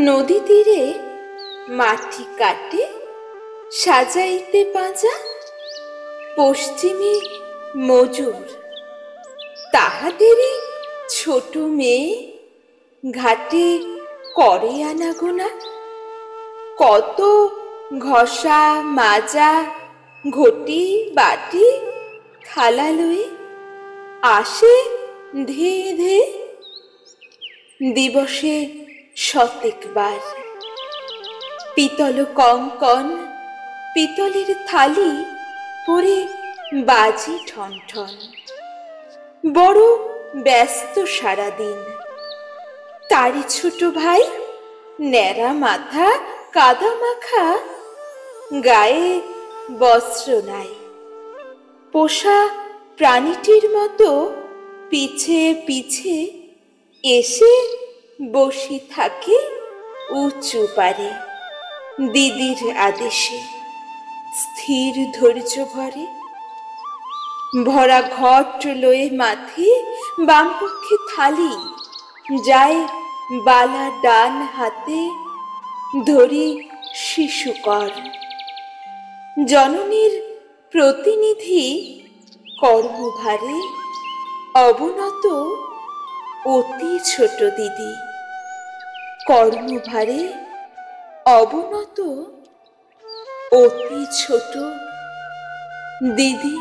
নদী তীরে মাটি কাটে সাজাইতে পাঁজা, পশ্চিমে মজুর তাহাদেরই ছোট মেয়ে ঘাটে করে আনাগোনা। কত ঘষা মাজা ঘটি বাটি থালা লয়ে আসে ধেয়ে ধেয়ে। দিবসে শতেকবার পিতল কঙ্কন পিতলের থালি পরে বাজে ঠন ঠন। বড় ব্যস্ত সারাদিন। তারই ছোট ভাই ন্যাড়া মাথা কাদা মাখা, গায়ে বস্ত্র নাই। পোষা প্রাণীটির মতো পিছে পিছে এসে বসে থাকে উঁচু পারে। দিদির আদেশে স্থির ধৈর্য ভরে। ভরা ঘট লয়ে মাথে বামপক্ষে থালি, যায় বালা ডান হাতে ধরি শিশুকর। জননীর প্রতিনিধি কর্মভারে অবনত অতি ছোট দিদি। কর্মভারে অবনত অতি ছোট দিদি।